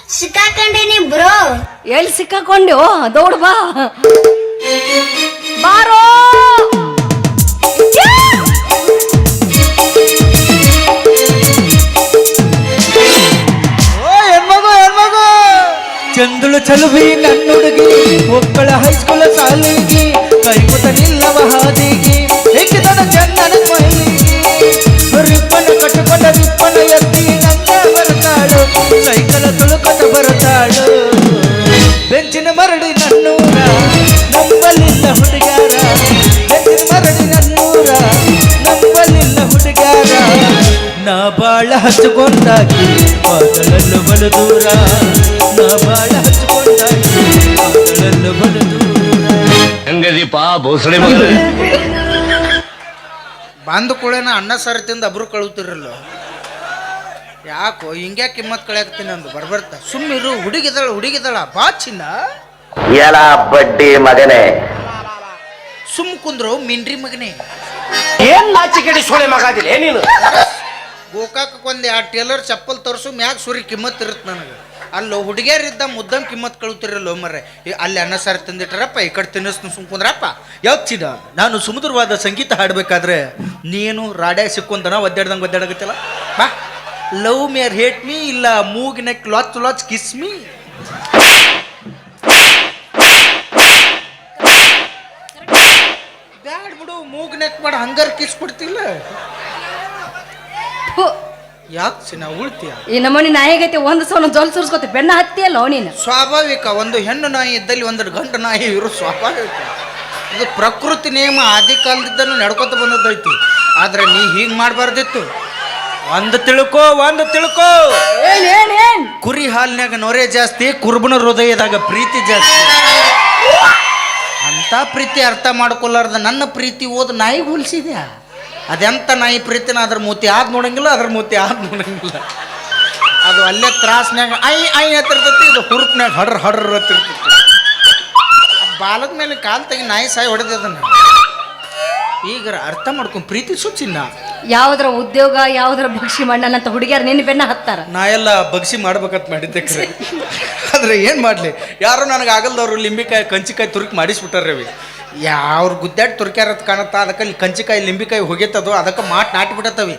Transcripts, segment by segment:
ಸಿಕ್ಕಾಕೊಂಡೇನಿ bro. ಎಲ್ಲಿ ಸಿಕ್ಕಾಕೊಂಡ್ಯೋ ದೌಡ್ ಬಾ ಬಾರೋ ಚಂದುಳು ಚಲುವಿ ನನ್ನುಡುಗಿ ಒಕ್ಕಳ ಹೈಸ್ಕೂಲ್ ಸಾಲಿಗೆ ಕೈಮುತ ನಿಲ್ಲವ ಹಾದಿಗೆ ಹೆಕ್ಕಿದನ ಚಂದನ ಮೈಲಿಗೆ ರಿಪ್ಪನ ಕಟ್ಟುಕೊಂಡ ರಿಪ್ಪನ ಎತ್ತಿ ನಂಗ ಬರ್ತಾಳು ಸೈಕಲ ತುಳುಕಟ ಬರ್ತಾಳು ಬೆಂಚಿನ ಮರಳಿ ನನ್ನೂರ ನಂಬಲಿಲ್ಲ ಹುಡುಗಾರ ಬೆಂಚಿನ ಮರಳಿ ನನ್ನೂರ ನಂಬಲಿಲ್ಲ ಹುಡುಗಾರ ನಾ ಬಾಳ ಹಚ್ಚಿಕೊಂಡಾಗಿ ಬದಲಲು ಬಲು ದೂರ ನಾ ಬಾಳ ಹಚ್ಚಿಕೊಂಡಾಗಿ ಬದಲಲು ಬಲು ದೂರ ಹೆಂಗದೀಪ ಭೋಸಳೆ ಮಗನೇ ಬಂದ ಕೂಡೇನ ಅನ್ನ ಸಾರು ತಿಂದು ಅಬ್ರು ಕಳುತ್ತಿರಲ್ಲ ಯಾಕೋ ಹಿಂಗ್ಯಾ ಕಿಮ್ಮತ್ ಕಳೆಯಾಕ್ತೀನಿ ಅಂದು ಬರ್ಬರ್ತಾ ಸುಮ್ಮಿರು ಹುಡುಗಿದಳ ಬಾ ಚಿನ್ನ ಎಲ್ಲ ಬಡ್ಡಿ ಮಗನೇ ಸುಮ್ ಕುಂದ್ರು ಮಿಂಡ್ರಿ ಮಗನೇ ಏನ್ ನಾಚಿಕೆಡಿ ಸೋಳೆ ಮಗಾದಿಲ್ಲ ನೀನು ಗೋಕಾಕಕ್ಕೊಂದು ಆ ಟೇಲರ್ ಚಪ್ಪಲ್ ತರಿಸು ಮ್ಯಾಗ ಸುರಿ ಕಿಮ್ಮತ್ ಇರುತ್ತೆ ನನಗೆ ಅಲ್ಲೋ ಹುಡುಗಿಯರಿದ್ದ ಮುದ್ದಮ್ ಕಿಮ್ಮತ್ ಕಳುತ್ತಿರಲ್ಲ ಮರ್ರೆ ಅಲ್ಲಿ ಅನ್ನ ಸಾರು ತಂದಿಟ್ಟಾರಪ್ಪ ಈ ಕಡೆ ತಿನ್ನಿಸ್ತು ಸುಮ್ ಕುಂದ್ರಪ್ಪ ಯಾವ್ಚಿದ ನಾನು ಸುಮಧುರವಾದ ಸಂಗೀತ ಹಾಡ್ಬೇಕಾದ್ರೆ ನೀನು ರಾಡ್ಯಾಗ ಸಿಕ್ಕೊಂತನ ಒದ್ದಾಡ್ದಂಗೆ ಬಾ love me or hate me ಇಲ್ಲ ಮೂಗಿನ ಲಾಚ್ ಕಿಸ್ ಮೀ ಬ್ಯಾಡ್ ಬಿಡು ಮೂಗ್ ನೆಕ್ ಮಾಡಿ ಹಂಗಾರ ಕಿಸ್ ಕೊಡ್ತಿಲ್ಲ ಯಾಕೆ ಚಿನ್ನ ಉಳ್ತೀಯ ಈ ನಮ್ಮನಿ ನಾಯಿಗೈತೆ ಒಂದು ಸಲ ಜೊಲ್ ಸುರ್ಸ್ಕೊತಿ ಬೆನ್ನ ಹತ್ತಿಯಲ್ಲ ನೀನು ಸ್ವಾಭಾವಿಕ ಒಂದು ಹೆಣ್ಣು ನಾಯಿ ಇದ್ದಲ್ಲಿ ಒಂದು ಗಂಡು ನಾಯಿ ಇವರು ಸ್ವಾಭಾವಿಕ ಇದು ಪ್ರಕೃತಿ ನಿಯಮ ಆದಿ ಕಾಲದಿಂದನೂ ನಡ್ಕೊತ ಬಂದದ್ದೈತಿ ಆದ್ರೆ ನೀ ಹೀಗೆ ಮಾಡಬಾರ್ದಿತ್ತು ಒಂದು ತಿಳ್ಕೋ ಏನ್ ಕುರಿ ಹಾಲಿನಾಗ ನೊರೆ ಜಾಸ್ತಿ ಕುರುಬನ ಹೃದಯದಾಗ ಪ್ರೀತಿ ಜಾಸ್ತಿ ಅಂತ ಪ್ರೀತಿ ಅರ್ಥ ಮಾಡ್ಕೊಲಾರ್ದ ನನ್ನ ಪ್ರೀತಿ ಓದ್ ನಾಯಿ ಹೋಲಿಸಿದ್ಯಾ ಅದೆಂತ ನಾಯಿ ಪ್ರೀತಿನ ಅದ್ರ ಮೂತಿ ಆದ್ ನೋಡಂಗಿಲ್ಲ ಅದು ಅಲ್ಲೇ ತ್ರಾಸ್ನ್ಯಾಗ ಐ ಹತ್ತಿರ್ತೈತಿ ಇದು ಹುರುಪ್ನ್ಯಾಗ ಹಡ್ರ ಹತ್ತಿರ್ತೈತಿ ಬಾಲದ ಮೇಲೆ ಕಾಲ್ ತೆಗಿ ನಾಯಿ ಸಾಯಿ ಹೊಡೆದದನ್ನ ಈಗ ಅರ್ಥ ಮಾಡ್ಕೊಂಡು ಪ್ರೀತಿ ಸುಚ್ಚಿನ್ನ ಯಾವ್ದ್ರ ಉದ್ಯೋಗ ಯಾವ್ದ್ರ ಭಿಕ್ಷಿ ಮಣ್ಣನ ಅಂತ ಹುಡುಗಿಯರ್ ನಿನ್ನ ಬೆನ್ನ ಹತ್ತಾರ ನಾ ಎಲ್ಲ ಬಗ್ಸಿ ಮಾಡ್ಬೇಕಂತ ಮಾಡಿದ್ದೆ ಕರೆ ಆದ್ರೆ ಏನು ಮಾಡಲಿ ಯಾರು ನನಗೆ ಆಗಲ್ದವ್ರು ಲಿಂಬಿಕಾಯಿ ಕಂಚಿಕಾಯಿ ತುರುಕಿ ಮಾಡಿಸ್ಬಿಟ್ಟಾರ ರವಿ ಯಾವ್ರ ಗುದ್ದಾಡಿ ತುರ್ಕ್ಯಾರತ್ ಕಾಣತ್ತ ಅದಕ್ಕೆ ಅಲ್ಲಿ ಕಂಚಿಕಾಯಿ ಲಿಂಬಿಕಾಯಿ ಹೋಗಿತ್ತದು ಅದಕ್ಕೆ ನಾಟ್ಬಿಡತ್ತವಿ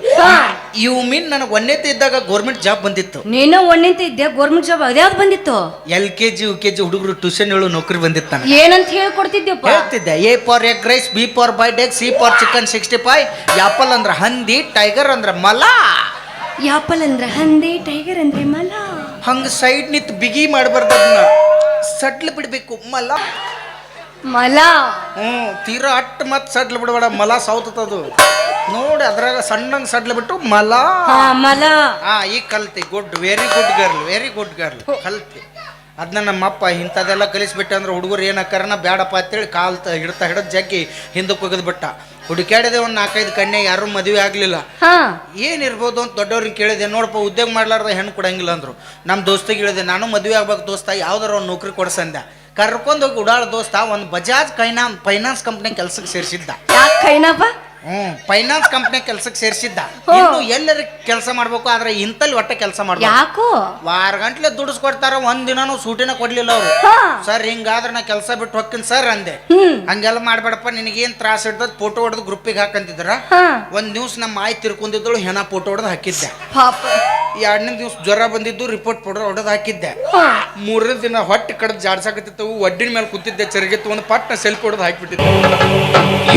ಇವು ಮೀನ್ ನನಗೆ ಒಂದೇತೆ ಇದ್ದಾಗ ಗೌರ್ಮೆಂಟ್ ಜಾಬ್ ಬಂದಿತ್ತು ನೀನು ಒಂದಿಂತ ಇದ್ದೆ ಗೌರ್ಮೆಂಟ್ ಜಾಬ್ ಅದ್ಯಾವ್ದು ಬಂದಿತ್ತು LKG UKG ಹುಡುಗರು ಟ್ಯೂಷನ್ ಹೇಳು ನೌಕರಿ ಬಂದಿತ್ತು ನನಗೆ ಏನಂತ ಹೇಳ್ಕೊಡ್ತಿದ್ಯಪ್ಪ ಹೇಳ್ತಿದ್ದೆ A for egg rice B for boiled egg C for chicken 65 apple ಅಂದ್ರೆ ಹಂದಿ ಟೈಗರ್ ಅಂದ್ರೆ ಮಲ ಆಪಲ್ ಅಂದ್ರೆ ಹಂದಿ ಟೈಗರ್ ಅಂದ್ರೆ ಮಲ ಹಂಗ ಸೈಡ್ ನಿಂತು ಬಿಗಿ ಮಾಡಬಾರ್ದು ಅದನ್ನ ಸಡ್ಲು ಬಿಡ್ಬೇಕು ಮಲ ತೀರಾ ಅಟ್ ಮತ್ ಸಡ್ಲು ಬಿಡಬೇಡ ಮಲ ಸೌತದು ನೋಡಿ ಅದ್ರಾಗ ಸಣ್ಣಂಗ್ ಸಡ್ಲು ಬಿಟ್ಟು ಮಲ ಈಗ ಕಲ್ತಿ ವೆರಿ ಗುಡ್ ಗರ್ಲ್ ಕಲ್ತಿ ಅದನ್ನ ನಮ್ಮಪ್ಪ ಇಂಥದೆಲ್ಲ ಕಲಿಸ್ಬಿಟ್ಟ ಅಂದ್ರೆ ಹುಡುಗರು ಏನಕ್ಕಾರನ ಬೇಡಪ್ಪ ಅಂತೇಳಿ ಕಾಲ್ ಹಿಡ್ದ ಜಗ್ಗಿ ಹಿಂದಕ್ಕೆ ಹೋಗದ್ ಬಿಟ್ಟ ಹುಡುಕ್ಯಾಡಿದೆ ಒಂದು 4-5 ಕನ್ಯೆ ಯಾರು ಮದುವೆ ಆಗ್ಲಿಲ್ಲ ಏನಿರ್ಬೋದು ಅಂತ ದೊಡ್ಡವ್ರಿಗೆ ಕೇಳಿದೆ ನೋಡಪ್ಪ ಉದ್ಯೋಗ ಮಾಡ್ಲಾರ್ದ ಹೆಣ್ಣು ಕೊಡಂಗಿಲ್ಲ ಅಂದ್ರು ನಮ್ಮ ದೋಸ್ತಿಗೆ ಹೇಳಿದೆ ನಾನು ಮದುವೆ ಆಗ್ಬೇಕು ದೋಸ್ತ ಯಾವ್ದಾರ ಒಂದು ನೌಕರಿ ಕೊಡ್ಸಂದ ಕರ್ಕೊಂಡೋಗಿ ಉಡಾಳ ದೋಸ್ತ ಒಂದು ಬಜಾಜ್ ಫೈನಾನ್ಸ್ ಕಂಪ್ನಿ ಕೆಲ್ಸಕ್ಕೆ ಸೇರಿಸಿದ್ದ ಫೈನಾನ್ಸ್ ಕಂಪ್ನಿ ಕೆಲ್ಸಕ್ಕೆ ಸೇರಿಸಿದ್ದ ಇನ್ನು ಎಲ್ಲರ ಕೆಲಸ ಮಾಡ್ಬೇಕು ಆದ್ರೆ ಇಂತಲ್ಲಿ ಒಟ್ಟ ಕೆಲಸ ಮಾಡ್ಬೇಕು ಯಾಕೋ ವಾರ ಗಂಟ್ಲೆ ದುಡಿಸ್ಕೊಡ್ತಾರ ಒಂದಿನಾನು ಸೂಟಿನ ಕೊಡ್ಲಿಲ್ಲ ಅವ್ರು ಸರ್ ಹಿಂಗಾದ್ರೆ ನಾ ಕೆಲಸ ಬಿಟ್ಟು ಹೋಗ್ತೀನಿ ಸರ್ ಅಂದೆ ಹಂಗೆಲ್ಲ ಮಾಡ್ಬೇಡಪ್ಪ ನಿನಗೇನ್ ತ್ರಾಸ ಇರ್ತದ ಫೋಟೋ ಹೊಡೆದು ಗ್ರೂಪಿಗೆ ಹಾಕಂತಿದ್ರ ಒಂದ್ ದಿವ್ಸ ನಮ್ಮ ಮಾಯಿ ತಿರ್ಕೊಂಡಿದ್ದಳು ಹೆಣ ಫೋಟೋ ಹೊಡೆದು ಹಾಕಿದ್ದೆ 2ನೇ ದಿವ್ಸ ಜ್ವರ ಬಂದಿದ್ದು ರಿಪೋರ್ಟ್ ಹೊಡೆದು ಹಾಕಿದ್ದೆ 3ನೇ ದಿನ ಹೊಟ್ಟೆ ಕಡ್ದು ಜಾಡ್ಸಾಕತ್ತಿತ್ತು ಒಡ್ಡಿನ ಮೇಲೆ ಕೂತಿದ್ದೆ ಚರಿಗೆ ಒಂದು ಪಟ್ನ ಸೆಲ್ಫಿ ಹೊಡೆದು ಹಾಕಿಬಿಟ್ಟಿದ್ದೆ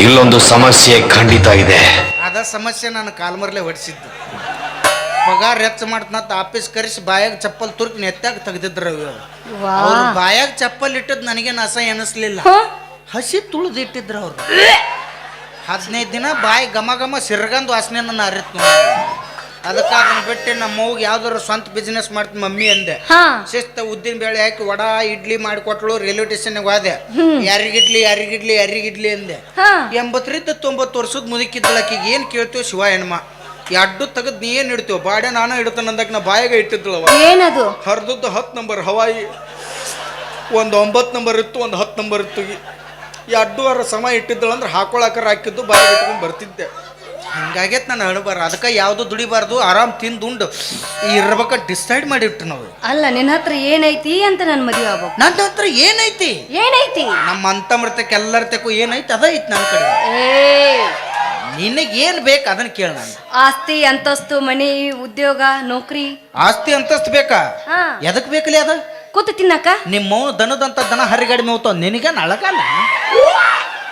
ಇಲ್ಲೊಂದು ಸಮಸ್ಯೆ ಖಂಡಿತ ಇದೆ ಅದ ಸಮಸ್ಯೆ ನಾನು ಕಾಲ್ಮರ್ಲೆ ಹೊಡಿಸಿದ್ದು ಪಗಾರ ಹೆಚ್ಚು ಮಾಡ್ತನಂತ ಆಫೀಸ್ ಕರೆಸಿ ಬಾಯಾಗ ಚಪ್ಪಲ್ ತುರ್ಕಿ ನೆತ್ತಾಗ ತೆಗ್ದಿದ್ರು ಅವ್ರು ಬಾಯಾಗ ಚಪ್ಪಲ್ ಇಟ್ಟದ್ ನನಗೇನು ಅಸಹ್ಯ ಅನಿಸ್ಲಿಲ್ಲ ಹಸಿ ತುಳಿದು ಇಟ್ಟಿದ್ರು ಅವ್ರು 15 ದಿನ ಬಾಯಿ ಘಮ ಸಿರ್ಗಂದು ವಾಸನೆಯನ್ನು ಅರಿತ್ ಅದಕ್ಕೆ ಅದನ್ನ ಬಿಟ್ಟು ನಮ್ಮ ಮೌಗೆ ಯಾವ್ದಾರು ಸ್ವಂತ ಬಿಸ್ನೆಸ್ ಮಾಡ್ತೀನಿ ಮಮ್ಮಿ ಅಂದೆ ಶಿಸ್ತ ಉದ್ದಿನ ಬೇಳೆ ಹಾಕಿ ವಡಾ ಇಡ್ಲಿ ಮಾಡಿಕೊಟ್ಲು ರೈಲ್ವೆ ಸ್ಟೇಷನ್ಗೆ ಹೋದೆ ಯಾರಿಗಿಡ್ಲಿ ಅಂದೆ 80-90 ವರ್ಷದ ಮುದುಕಿದ್ದಳಕ್ಕಿಗೆ ಏನ್ ಕೇಳ್ತೀವಿ ಶಿವ ಹೆಣ್ಮ ಎಡ್ಡು ತೆಗೆದ್ ನೀ ಏನ್ ಇಡ್ತೀವ ಬಾಡೆ ನಾನು ಇಡ್ತಾನ ಅಂದಕ್ಕೆ ನಾ ಬಾಯಾಗ ಇಟ್ಟಿದ್ದಳವ ಏನದು ಹರಿದದ್ದು 10 ನಂಬರ್ ಹವಾಯಿ ಒಂದು 9 ನಂಬರ್ ಇತ್ತು ಒಂದು 10 ನಂಬರ್ ಇತ್ತು 2 ವಾರ ಸಮ ಇಟ್ಟಿದ್ದಳು ಅಂದ್ರೆ ಹಾಕೊಳಕರ ಹಾಕಿದ್ದು ಬಾಯಾಗ ಇಟ್ಕೊಂಡು ಬರ್ತಿದ್ದೆ ಹಿಂಗಾಗೈತೆ ನಾನು ಹೇಳಬಾರ ಅದಕ್ಕೆ ಯಾವುದು ದುಡಿಬಾರ್ದು ಆರಾಮ್ ತಿಂದುಂಡು ಇರ್ಬೇಕಂತ ಡಿಸೈಡ್ ಮಾಡಿಟ್ಟು ನಾವು. ಅಲ್ಲ ನಿನ್ನ ಹತ್ರ ಏನೈತಿ ಅಂತ ನಾನು ಮದುವೆ ಆಗ್ಬೇಕು. ನನ್ನ ಹತ್ರ ಏನೈತಿ ನಮ್ಮ ಅಂತಮೃತಕ್ಕೆ ಎಲ್ಲರ ತೆಕ್ಕು ಏನೈತಿ ಅದ ಐತಿ ನನ್ನ ಕಡೆ. ನಿನಗೇನು ಬೇಕು ಅದನ್ನ ಕೇಳ. ನಾನು ಆಸ್ತಿ ಅಂತಸ್ತು ಮನಿ ಉದ್ಯೋಗ ನೌಕರಿ. ಆಸ್ತಿ ಅಂತಸ್ತು ಬೇಕಾ? ಎದಕ್ ಬೇಕಲಿ ಅದ? ಕೂತು ತಿನ್ನಕ. ನಿಮ್ಮ ದನದಂತ ದನ ಹರಿಗಾಡಿ ಮೇವ್ತಾವ ನಿನಗೇನು ಅಳಗಲ್ಲ.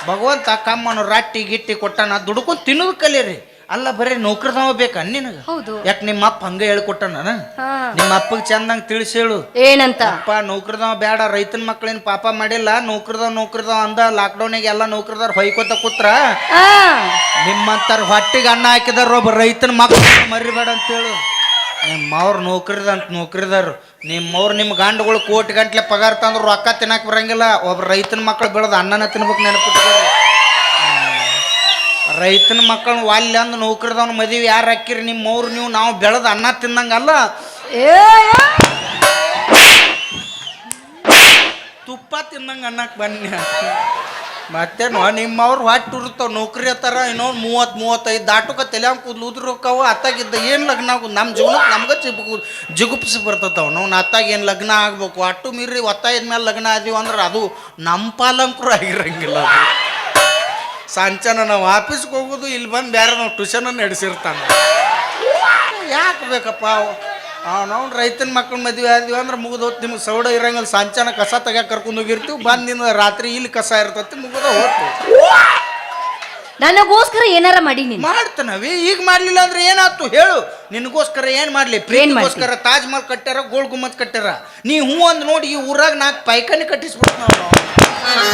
ಭಗವಂತ ಕಮ್ಮನು ರಾಟಿ ಗಿಟ್ಟಿ ಕೊಟ್ಟಾನ ದುಡ್ಕೊಂಡು ತಿನ್ನೋದು ಕಲೀರಿ. ಅಲ್ಲ ಬರೀ ನೌಕರದವ ಬೇಕಾ ನಿನಗ? ಹೌದು. ಯಾಕೆ ನಿಮ್ಮ ಅಪ್ಪ ಹಂಗ ಹೇಳ್ಕೊಟ್ಟ ನಾನು ನಿಮ್ಮ ಅಪ್ಪಗೆ ಚಂದಂಗ ತಿಳಿಸಿ ಹೇಳು ಏನಂತ. ಅಪ್ಪ ನೌಕರದವ ಬೇಡ, ರೈತನ ಮಕ್ಳೇನ್ ಪಾಪ ಮಾಡಿಲ್ಲ, ನೌಕರದವ ಅಂದ ಲಾಕ್ಡೌನಿಗೆ ಎಲ್ಲ ನೌಕರದವ್ರು ಹೊಯ್ಕೋತ ಕೂತ್ರ ನಿಮ್ಮಂತಾರ ಹೊಟ್ಟಿಗೆ ಅನ್ನ ಹಾಕಿದಾರ ಒಬ್ಬ ರೈತನ ಮಕ್ಳು ಮರಿಬೇಡ ಅಂತೇಳು. ನಿಮ್ಮವ್ರು ನೌಕರಿದಾರು ನಿಮ್ಮವ್ರು ನಿಮ್ಮ ಗಂಡುಗಳು ಕೋಟಿ ಗಂಟ್ಲೆ ಪಗಾರ ತಂದ್ರು ರೊಕ್ಕ ತಿನ್ನಕ್ ಬರಂಗಿಲ್ಲ. ಒಬ್ಬ ರೈತನ ಮಕ್ಳು ಬೆಳೆದು ಅನ್ನನ ತಿನ್ಬೇಕು ನೆನಪಿಟ್ಟಾರೆ. ರೈತನ ಮಕ್ಕಳನ್ನ ವಾಲ್ಯ ಅಂದ್ ನೌಕರಿದವನ ಮದುವೆ ಯಾರು ಹಾಕಿರಿ? ನಿಮ್ಮವ್ರು ನೀವು ನಾವು ಬೆಳೆದು ಅನ್ನ ತಿನ್ನಂಗಲ್ಲ, ತುಪ್ಪ ತಿನ್ನಂಗ ಅನ್ನಕ್ ಬನ್ನಿ. ಮತ್ತೇನು ನಿಮ್ಮವ್ರು ಹೊಟ್ಟು ಉರ್ತಾವ ನೌಕರಿ ಹತ್ತಾರ ಇನ್ನೊಂದು 30-35 ದಾಟುಕ ತಲೆ ಕೂದಲು ಉದ್ರಕ್ಕವು. ಅತ್ತಾಗಿದ್ದ ಏನು ಲಗ್ನ ಆಗೋದು ನಮ್ಮ ಜೀವನಕ್ಕೆ ನಮ್ಗೆ ಜಿಗುಪ್ಸಿ ಬರ್ತತಾವ. ನಾವು ಅತ್ತಾಗ ಏನು ಲಗ್ನ ಆಗ್ಬೇಕು ಅಟ್ಟು ಮೀರಿ ಒತ್ತಾಯದ ಮೇಲೆ ಲಗ್ನ ಆದೀವಿ ಅಂದ್ರೆ ಅದು ನಮ್ಮ ಪಾಲಂಕರು ಆಗಿರಂಗಿಲ್ಲ. ಅದು ಸಂಚನ ನಾವು ಆಫೀಸ್ಗೆ ಹೋಗೋದು ಇಲ್ಲಿ ಬಂದು ಬೇರೆ ನಾವು ಟ್ಯೂಷನ್ ನಡೆಸಿರ್ತಾನೆ. ಯಾಕೆ ಬೇಕಪ್ಪ ನಾವು ರೈತನ ಮಕ್ಕಳ ಮದುವೆ ಆದೀವಿ ಅಂದ್ರೆ ಮುಗಿದೋತ್ ನಿಮ್ಗೆ ಸೌಡ ಇರಂಗಿಲ್ಲ. ಸಂಚಾನ ಕಸ ತೆಗ್ಯಾಕೆ ಕರ್ಕೊಂಡು ಹೋಗಿರ್ತೀವಿ, ಬಂದಿನ ರಾತ್ರಿ ಇಲ್ಲಿ ಕಸ ಇರ್ತತಿ ಮುಗಿದ ಹೋಗ್ತು. ನನಗೋಸ್ಕರ ಏನಾರ ಮಾಡಿ ಮಾಡ್ತಾನವಿ. ಈಗ ಮಾಡ್ಲಿಲ್ಲ ಅಂದ್ರೆ ಏನಾಯ್ತು ಹೇಳು? ನಿನಗೋಸ್ಕರ ಏನ್ ಮಾಡ್ಲಿ? ಪ್ರೇಮಿಗೋಸ್ಕರ ತಾಜ್ ಮಹಲ್ ಕಟ್ಟಾರ, ಗೋಲ್ ಗುಮ್ಮತ್ ಕಟ್ಟಾರ. ನೀ ಹೂ ಅಂದ್ ನೋಡಿ ಈ ಊರಾಗ 4 ಪೈಖಾನಿ ಕಟ್ಟಿಸ್ಬಿಡ್ತು ನಾವು.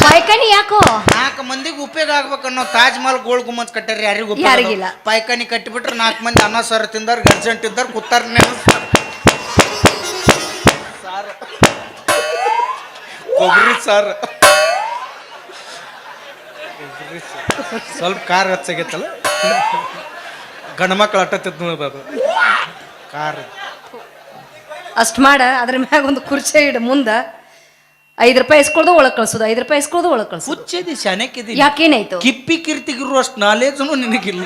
ಪೈಖಾನಿ ಯಾಕೋ 4 ಮಂದಿಗೆ ಉಪಯೋಗ ಆಗ್ಬೇಕನ್ನೋ ತಾಜ್ ಮಹಲ್ ಗೋಲ್ ಗುಮ್ಮತ್ ಕಟ್ಟಾರ. ಯಾರಿಗಿಲ್ಲ. ಪೈಖಾನಿ ಕಟ್ಟಿಬಿಟ್ರೆ 4 ಮಂದಿ ಅನ್ನ ಸಾರು ತಿಂದಾರ, ಗರ್ಜೆಂಟ್ ಇದ್ದಾರ, ಕೂತಾರ ಕೊಬ್ಬರಿ ಸಾರು. ಸ್ವಲ್ಪ ಕಾರ್ ಹಚ್ಚಾಗೈತಲ್ಲ, ಗಂಡು ಮಕ್ಕಳು ಅಟ್ಟತ್ತಿದ್ ನೋಡೋದು ಕಾರ್. ಅಷ್ಟು ಮಾಡ. ಅದ್ರ ಮ್ಯಾಗ ಒಂದು ಕುರ್ಚಿ ಇಡ ಮುಂದ 5 ರೂಪಾಯಿ ಇಸ್ಕೊಳ್ದು ಒಳಗೆ ಕಳ್ಸೋದು, 5 ರೂಪಾಯಿ ಇಸ್ಕೊಳ್ದು ಒಳಗೆ ಕಳ್ಸೋದು. ಹುಚ್ಚಿದಿ ಶಾನೆಕ್ಕಿದಿ. ಯಾಕೇನಾಯ್ತು? ಕಿಪ್ಪಿ ಕಿರ್ತಿಗಿರು ಅಷ್ಟು ನಾಲೇಜನು ನಿನಗಿಲ್ಲ.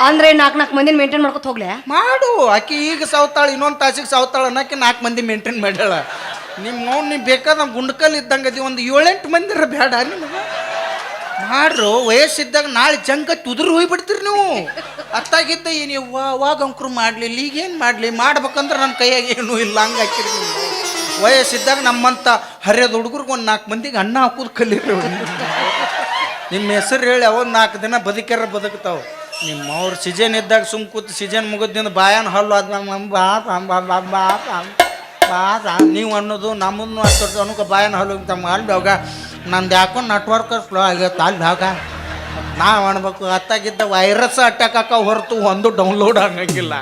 ಅಂದ್ರೆ 4 ಮಂದಿನ ಮೇಂಟೈನ್ ಮಾಡ್ಕೊತ ಹೋಗ್ಲೆ ಮಾಡು. ಆಕಿ ಈಗ ಸಾವ್ತಾಳ, ಇನ್ನೊಂದು ತಾಸಿಗೆ ಸಾವ್ತಾಳ ಅನ್ನಕ್ಕೆ 4 ಮಂದಿ ಮೇಂಟೈನ್ ಮಾಡ್ಯಾಳ. ನೀವು ಬೇಕಾದ ನಮ್ಮ ಗುಂಡ್ಕಲ್ ಇದ್ದಂಗೆ ಅದಿ ಒಂದು 7-8 ಮಂದಿರ ಬೇಡ ನಿಮಗೆ. ಮಾಡ್ರು ವಯಸ್ಸಿದ್ದಾಗ ನಾಳೆ ಜಂಗತ್ತು ಉದುರು ಹೋಗ್ಬಿಡ್ತೀರಿ ನೀವು. ಅತ್ತಾಗಿದ್ದ ಏನು ಅವಾಗ ಅಂಕರು ಮಾಡಲಿಲ್ಲ, ಈಗೇನು ಮಾಡಲಿ? ಮಾಡ್ಬೇಕಂದ್ರೆ ನನ್ನ ಕೈಯಾಗ ಏನೂ ಇಲ್ಲ ಹಂಗೆ ಹಾಕಿರಿ ನೀವು. ವಯಸ್ಸಿದ್ದಾಗ ನಮ್ಮಂಥ ಹರಿಯದ ಹುಡುಗರಿಗೆ ಒಂದು 4 ಮಂದಿಗೆ ಅನ್ನ ಹಾಕೋದು ಕಲೀರಿ. ನಿಮ್ಮ ಹೆಸರು ಹೇಳಿ ಅವೊಂದು 4 ದಿನ ಬದುಕ್ಯಾರ ಬದುಕ್ತಾವೆ. ನಿಮ್ಮವ್ರು ಸೀಜನ್ ಇದ್ದಾಗ ಸುಮ್ ಕೂತು ಸೀಜನ್ ಮುಗಿದಿಂದ ಬಾಯನ್ ಹಲ್ಲು ಆದ್ಮೇಲೆ ಬಾ ನೀವು ಅನ್ನೋದು ನಮ್ಮನ್ನು ಹತ್ತು ಅನುಕ ಬಾಯನ್ ಹಲ್ಲು ತಮ್ಮ ಅಲ್ಲಿ ಹೋಗ ನಂದು ಯಾಕೋ ನೆಟ್ವರ್ಕ್ ಸ್ಲೋ ಆಗೈತೆ ಅಲ್ಲಿ ಹೋಗ ನಾವು ಅನ್ಬೇಕು. ಅತ್ತಾಗಿದ್ದ ವೈರಸ್ ಅಟ್ಯಾಕ್ ಹಾಕೋ ಹೊರತು ಒಂದು ಡೌನ್ಲೋಡ್ ಆಗಂಗಿಲ್ಲ.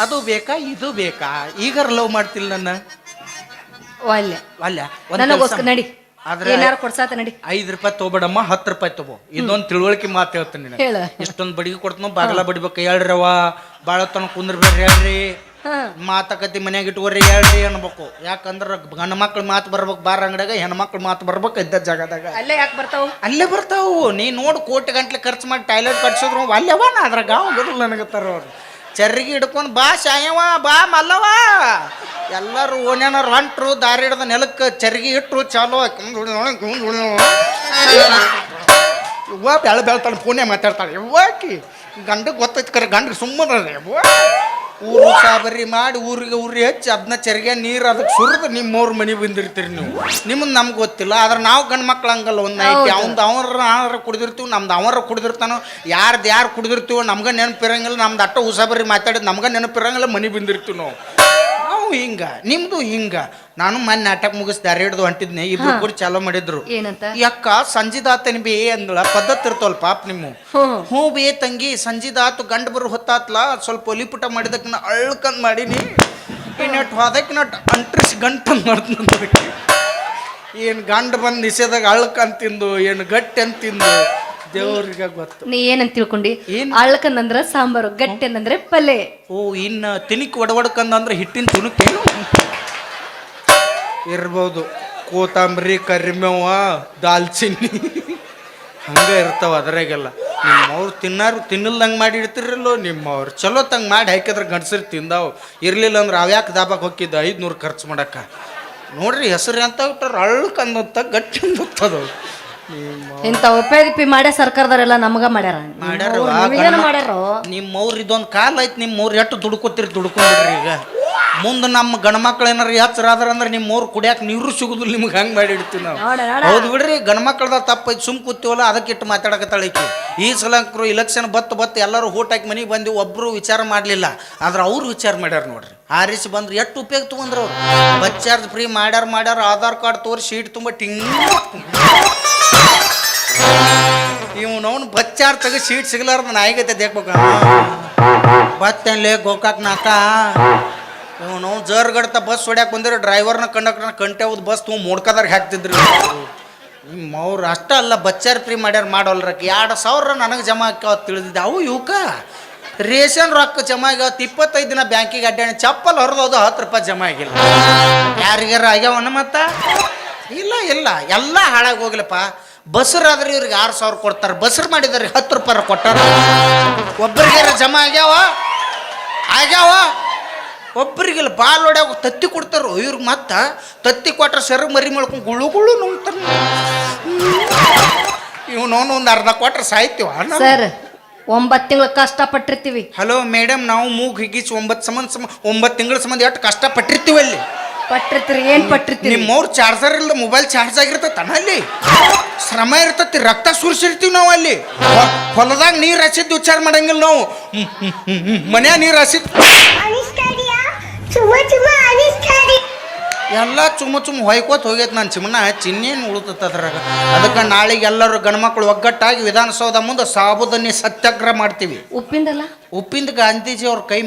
ಅದು ಬೇಕಾ ಇದು ಬೇಕಾ? ಈಗಾರ ಲವ್ ಮಾಡ್ತಿಲ್ಲ ನನ್ನ ನನಗೋಸ್ಕರ ನಡಿ. ಆದ್ರೆ ಕೊಡ್ಸಾತ ನಡಿ. 5 ರೂಪಾಯಿ ತಗೋಬೇಡಮ್ಮ, 10 ರೂಪಾಯಿ ತಗೋ. ಇದೊಂದು ತಿಳುವಳಿಕೆ ಮಾತು ಹೇಳ್ತೀನಿ. ಇಷ್ಟೊಂದು ಬಡಿಗೆ ಕೊಡ್ತಾನ, ಬಾಗಲ ಬಡಿಬೇಕು ಹೇಳ್ರವ, ಭಾಳ ತನ ಕುಂದ್ರಬೇಡ್ರಿ ಹೇಳ್ರಿ, ಮಾತಕತಿ ಮನ್ಯಾಗ ಇಟ್ಕೋರಿ ಹೇಳ್ರಿ ಅನ್ಬೇಕು. ಯಾಕಂದ್ರೆ ಗಂಡು ಮಕ್ಳು ಮಾತು ಬರ್ಬೇಕು ಬಾರ ಅಂಗಡಿಯಾಗ, ಹೆಣ್ಮಕ್ಳು ಮಾತು ಬರ್ಬೇಕು ಇದ್ದ ಜಾಗದಾಗ. ಅಲ್ಲೇ ಯಾಕೆ ಬರ್ತಾವು? ಅಲ್ಲೇ ಬರ್ತಾವು. ನೀ ನೋಡು ಕೋಟಿ ಗಂಟ್ಲೆ ಖರ್ಚು ಮಾಡಿ ಟಾಯ್ಲೆಟ್ ಕಟ್ಸಿದ್ರು ಅಲ್ಲೇವ ನಾ ಅದ್ರಾಗ ಗದಲ್ ನನಗತ್ತಾರ ಅವ್ರು. ಚರ್ರಿಗೆ ಹಿಡ್ಕೊಂಡು ಬಾ ಶಾಯವ ಬಾ ಮಲ್ಲವ ಎಲ್ಲರೂ ಓಣ್ಯಾನವ್ರು ಹೊಂಟ್ರು. ದಾರಿ ಹಿಡ್ದ ನೆಲಕ್ಕೆ ಚರ್ಗಿ ಇಟ್ಟರು ಚಾಲೋ ಇವ್ವ ಬೆಳೆ ಬೆಳ್ತಾಳೆ, ಪುಣ್ಯ ಮಾತಾಡ್ತಾಳೆ. ಇವ್ವಾಕಿ ಗಂಡಗೆ ಗೊತ್ತೈತಿ ಕರೆ, ಗಂಡ್ರಿಗೆ ಸುಮ್ಮನೆ ಊರು ಸಾಬರಿ ಮಾಡಿ ಊರಿಗೆ ಹಚ್ಚಿ ಅದನ್ನ ಚರಿಗೆ ನೀರು ಅದಕ್ಕೆ ಸುರಿದು ನಿಮ್ಮವ್ರ ಮನೆ ಬಂದಿರ್ತೀರಿ ನೀವು. ನಿಮ್ಮದು ನಮ್ಗೆ ಗೊತ್ತಿಲ್ಲ. ಆದ್ರೆ ನಾವು ಗಂಡು ಮಕ್ಳು ಹಂಗಲ್ಲ. ಒಂದು ನೈಟ್ ಅವ್ನು ಅವರ ಕುಡಿದಿರ್ತೀವಿ, ನಮ್ದು ಅವರ ಕುಡಿದಿರ್ತಾನೋ, ಯಾರು ಕುಡಿದಿರ್ತೀವೋ ನಮ್ಗೆ ನೆನಪಿರಂಗಿಲ್ಲ. ನಮ್ದು ಅಟ್ಟ ಉಸಾಬರಿ ಮಾತಾಡಿದ್ ನಮ್ಗೆ ನೆನಪಿರಂಗಿಲ್ಲ, ಮನೆ ಬಂದಿರ್ತೀವಿ ನಾವು. ಹಿಂಗ ನಿಮ್ದು ಹಿಂಗ. ನಾನು ಮೊನ್ನೆ ನಾಟಕ ಮುಗಿಸ್ ದಾರಿ ಹಿಡ್ದು ಹೊಂಟಿದ್ನೆ, ಇಬ್ರು ಕೂಡ ಚಾಲೋ ಮಾಡಿದ್ರು. ಯಕ್ಕ ಸಂಜಿದಾತನ ಬೇ ಅಂದಳ. ಪದ್ಧತಿ ಇರ್ತವಲ್ ಪಾಪ ನಿಮ್ಮ. ಹ್ಞೂ ಬೇ ತಂಗಿ ಸಂಜಿದಾತು ಗಂಡು ಬರು ಹೊತ್ತಾತ್ಲ, ಸ್ವಲ್ಪ ಒಲಿಪುಟ ಮಾಡಿದಕ್ಕೆ ನಾ ಅಳ್ಕಂದ್ ಮಾಡೀನಿ. ನೆಟ್ ಹೋದಕ್ಕೆ ನಟ್ ಅಂಟ್ರಿಸ್ ಗಂಟಂದು ಮಾಡ್ತಂದಕ್ಕೆ. ಏನು ಗಂಡು ಬಂದು ನಿಷೇಧಾಗ ಅಳ್ಕಂದ್ ತಿಂದು ಏನು ಗಟ್ಟಿ ಅಂತ ತಿಂದು ದೇವ್ರಿಗೆ ಗೊತ್ತು. ನೀ ಏನಂತ ತಿಳ್ಕೊಂಡಿ? ಅಳ್ಕಂದಂದ್ರ ಸಾಂಬಾರು, ಗಟ್ಟಿ ಅಂತಂದ್ರೆ ಪಲ್ಯ. ಓ ಇನ್ನು ತಿನಿಕ್ ಒಡವಡ್ಕಂದ್ರೆ ಹಿಟ್ಟಿನ ತುಣುಕೇನು ಇರ್ಬೋದು. ಕೋತಂಬರಿ, ಕರಿಮೇವ, ದಾಲ್ಚಿನ್ನಿ ಹಂಗೆ ಇರ್ತಾವ ಅದ್ರಾಗೆಲ್ಲ ನಿಮ್ಮವ್ರು ತಿನ್ನಲ್ದಂಗೆ ಮಾಡಿ ಇಡ್ತಿರಲ್ಲೋ ನಿಮ್ಮವ್ರು ಚಲೋ ತಂಗೆ ಮಾಡಿ ಹಾಕಿದ್ರೆ ಗಂಡಸರು ತಿಂದಾವು ಇರಲಿಲ್ಲ ಅಂದ್ರೆ ಅವ್ಯಾಕೆ ದಾಬಾಕ್ ಹೋಗಿದ್ದ 500 ಖರ್ಚು ಮಾಡಕ್ಕ ನೋಡ್ರಿ ಹೆಸರು ಅಂತ ಬಿಟ್ಟಾರ ಅಳ್ಳಕ್ಕಂದತ್ತ ಗಟ್ಟಿ ಅಂದತ್ತದು ಇಂಥ ಉಪಯೋಗಿಪಿ ಮಾಡ್ಯ ಸರ್ಕಾರದವರೆಲ್ಲ ನಮಗ ಮಾಡ್ಯಾರ ಮಾಡ್ಯಾರೋ ನಿಮ್ಮವ್ರು ಇದೊಂದು ಕಾಲ ಐತಿ ನಿಮ್ಮವ್ರು ಎಷ್ಟು ದುಡ್ಕೊಂಡ್ಬಿಡ್ರಿ ಈಗ ಮುಂದೆ ನಮ್ಮ ಗಂಡ್ಮಕ್ಳು ಏನಾರು ಎಚ್ಚರಾದ್ರ ಅಂದ್ರೆ ನಿಮ್ಮವ್ರು ಕುಡಿಯಾಕ ನೀರು ಸಿಗುದಿಲ್ಲ ನಿಮ್ಗೆ ಹಂಗೆ ಮಾಡಿ ಇಡ್ತೀವಿ ನಾವು ಹೌದು ಬಿಡ್ರಿ ಗಂಡ್ಮಕ್ಳದ ತಪ್ಪೈತಿ ಸುಮ್ ಕೂತೀವಲ್ಲ ಅದಕ್ಕೆ ಇಟ್ಟು ಮಾತಾಡಕತ್ತಾಳಿಕಿ ಈ ಸಲಂಕರು ಇಲೆಕ್ಷನ್ ಬತ್ತು ಎಲ್ಲರೂ ಓಟ್ ಹಾಕಿ ಮನೆಗೆ ಬಂದು ಒಬ್ಬರು ವಿಚಾರ ಮಾಡಲಿಲ್ಲ ಆದ್ರೆ ಅವ್ರು ವಿಚಾರ ಮಾಡ್ಯಾರ ನೋಡ್ರಿ ಆರಿಸಿ ಬಂದ್ರೆ ಎಷ್ಟು ಉಪಯೋಗ ತೊಗೊಂಡ್ರು ಅವ್ರು ಬಸ್ ಚಾರ್ಜ್ ಫ್ರೀ ಮಾಡ್ಯಾರ ಆಧಾರ್ ಕಾರ್ಡ್ ತೋರಿಸಿ ಶೀಟ್ ತುಂಬ ಟಿಂಗ್ ಇವನವನು ಬಸ್ ಚಾರ್ಜ್ ತೆಗೆದು ಶೀಟ್ ಸಿಗಲಾರ್ದ ನಾಯಿಗೈತೆ ದೇಕ್ಬೇಕ ಬತ್ತೇನ್ಲೇ ಗೋಕಾಕ್ ನಾಕ ಇವನು ಜರ್ಗಡ್ತ ಬಸ್ ಹೊಡ್ಯಾಕೆ ಬಂದಿರೋ ಡ್ರೈವರ್ನ ಕಂಡಕ್ಟರ್ನ ಕಂಟೆ ಹೋದ್ ಬಸ್ ತುಂಬ ಮೋಡ್ಕದಾರ್ಗೆ ಹಾಕ್ತಿದ್ರಿ ಅವ್ರು ಅಷ್ಟ ಅಲ್ಲ ಬಚ್ಚಾರ್ ಫ್ರೀ ಮಾಡ್ಯಾರ ಮಾಡೋಲ್ರಕ್ಕೆ 2,000 ನನಗೆ ಜಮಾ ಹಾಕ್ಯಾವ ತಿಳಿದಿದ್ದೆ ಅವು ಇವಕ್ಕ ರೇಷನ್ ರೊಕ್ಕ ಜಮಾ ಆಗ್ಯಾವತ್ತು 25 ದಿನ ಬ್ಯಾಂಕಿಗೆ ಅಡ್ಡಾಡಿ ಚಪ್ಪಲ್ ಹೊರದೋದು 10 ರೂಪಾಯಿ ಜಮಾ ಆಗಿಲ್ಲ ಯಾರಿಗಾರ ಆಗ್ಯಾವನ ಮತ್ತ ಇಲ್ಲ ಎಲ್ಲ ಹಾಳಾಗಿ ಹೋಗ್ಲಪ್ಪ ಬಸ್ರಾದ್ರೆ ಇವ್ರಿಗೆ 6,000 ಕೊಡ್ತಾರೆ ಬಸ್ರು ಮಾಡಿದಾರೆ 10 ರೂಪಾಯಿ ಕೊಟ್ಟಾರ ಒಬ್ಬರಿಗಾರ ಜಮಾ ಆಗ್ಯಾವ ಒಬ್ಬರಿಗಿಲ್ಲ ಬಾಲ್ ಹೊಡ್ಯಾಗ ತತ್ತಿ ಕೊಡ್ತಾರೋ ಇವ್ರಿಗೆ ಮತ್ತೆ ತತ್ತಿ ಕೊಟ್ರೆ ಸೆರಗ್ ಮರಿ ಮಾಡ್ಕೊಂಡು ಗುಳು ನುಂಗ್ತಾರೆ ಇವನವನು ಒಂದು ಅರ್ಧ ಕೊಟ್ರೆ ಸಾಯ್ತೀವ ಸರ್ 9 ತಿಂಗಳು ಕಷ್ಟಪಟ್ಟಿರ್ತೀವಿ ಹಲೋ ಮೇಡಮ್ ನಾವು ಮೂಗ್ ಹಿಗಿಸಿ 9 ತಿಂಗಳ ಸಂಬಂಧ ಎಷ್ಟು ಕಷ್ಟಪಟ್ಟಿರ್ತೀವಿ ಅಲ್ಲಿ ಪಟ್ಟಿರ್ತೀರಿ ಏನ್ ಪಟ್ಟಿರ್ತೀರಿ ನಿಮ್ಮವ್ರು ಚಾರ್ಜರ್ ಇಲ್ಲದ ಮೊಬೈಲ್ ಚಾರ್ಜ್ ಆಗಿರ್ತೈತೆ ಅಲ್ಲಿ ಶ್ರಮ ಇರ್ತೈತಿ ರಕ್ತ ಸುರಿಸಿರ್ತೀವಿ ನಾವು ಅಲ್ಲಿ ಹೊಲದಾಗ ನೀರು ಹಸಿದ್ದು ವಿಚಾರ ಮಾಡಂಗಿಲ್ಲ ನಾವು ಮನ್ಯಾಗ ನೀರು ಹಸಿದ್ ಎಲ್ಲ ಚುಮ್ಮ ಹೊಯ್ಕೋತ್ ಹೋಗೈತೆ ನಾನು ಚಿಮ್ಮನ ಚಿನ್ನೇನು ಉಳಿತೈತೆ ಅದ್ರಾಗ ಅದಕ್ಕೆ ನಾಳೆಗೆ ಎಲ್ಲರೂ ಗಂಡ್ಮಕ್ಳು ಒಗ್ಗಟ್ಟಾಗಿ ವಿಧಾನಸೌಧ ಮುಂದೆ ಸಾಬುದನ್ನಿ ಸತ್ಯಾಗ್ರಹ ಮಾಡ್ತೀವಿ ಉಪ್ಪಿಂದ ಗಾಂಧೀಜಿ ಅವ್ರ ಕೈ